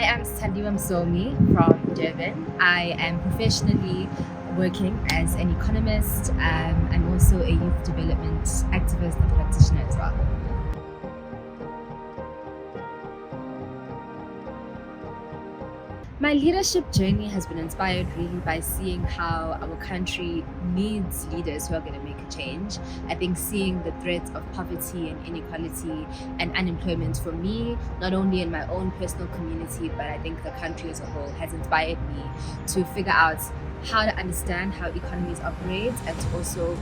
am Sthandiwe Msomi from Durban. I am professionally working as an economist. I'm also a youth development activist and practitioner as well. My leadership journey has been inspired really by seeing how our country needs leaders who are going to make a change. I think seeing the threat of poverty and inequality and unemployment for me, not only in my own personal community, but I think the country as a whole, has inspired me to figure out how to understand how economies operate and to also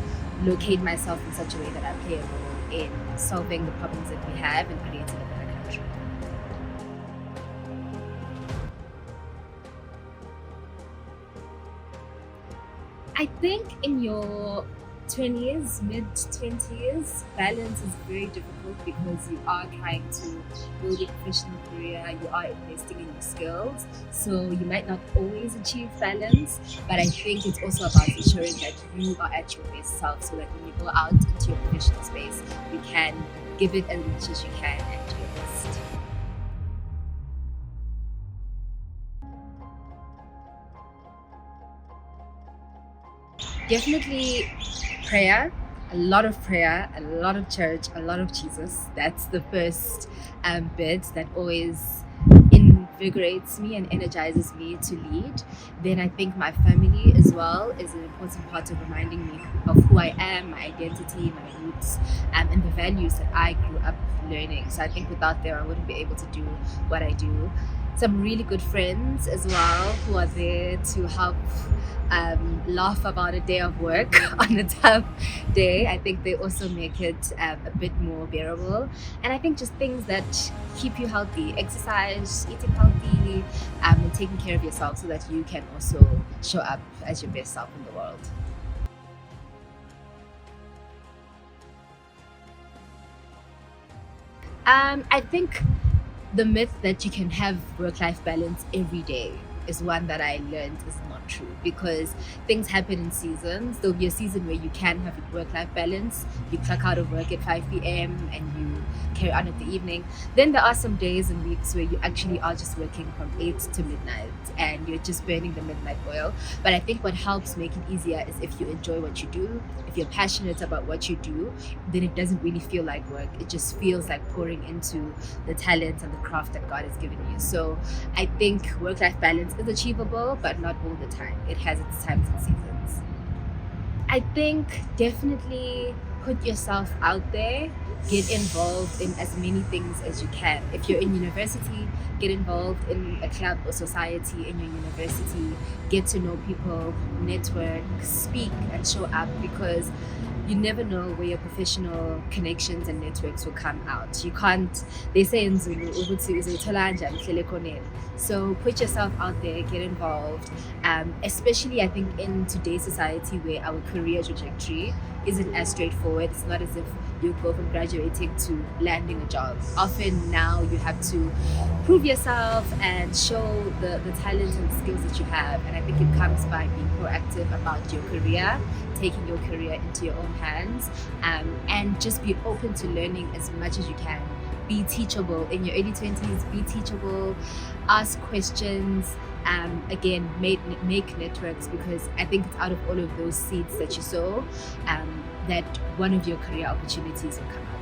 locate myself in such a way that I play a role in solving the problems that we have and creating a better country. I think in your 20s, mid 20s, balance is very difficult because you are trying to build a professional career, you are investing in your skills. So you might not always achieve balance, but I think it's also about ensuring that you are at your best self so that when you go out into your professional space, you can give it as much as you can and do your best. Definitely prayer, a lot of prayer, a lot of church, a lot of Jesus. That's the first bit that always invigorates me and energizes me to lead. Then I think my family as well is an important part of reminding me of who I am, my identity, my roots, and the values that I grew up learning. So I think without them, I wouldn't be able to do what I do. Some really good friends as well who are there to help laugh about a day of work on a tough day. I think they also make it a bit more bearable. And I think just things that keep you healthy, exercise, eating healthy, and taking care of yourself so that you can also show up as your best self in the world. I think the myth that you can have work-life balance every day is one that I learned is not true, because things happen in seasons. There'll be a season where you can have a work-life balance. You clock out of work at 5 p.m. and you carry on at the evening. Then there are some days and weeks where you actually are just working from 8 to midnight and you're just burning the midnight oil. But I think what helps make it easier is if you enjoy what you do, if you're passionate about what you do, then it doesn't really feel like work. It just feels like pouring into the talent and the craft that God has given you. So I think work-life balance is achievable, but not all the time. It has its times and seasons. I think definitely put yourself out there, get involved in as many things as you can. If you're in university, get involved in a club or society in your university, get to know people, network, speak and show up, because you never know where your professional connections and networks will come out. You can't, they say in Zulu, "Ukuthi uzoyithola kanjani ihlele khoneni." So put yourself out there, get involved, especially I think in today's society where our career trajectory isn't as straightforward. It's not as if you go from graduating to landing a job. Often now you have to prove yourself and show the talents and skills that you have. And I think it comes by being proactive about your career, taking your career into your own hands, and just be open to learning as much as you can. Be teachable in your early 20s, be teachable, ask questions, again, make networks, because I think it's out of all of those seeds that you sow that one of your career opportunities will come out.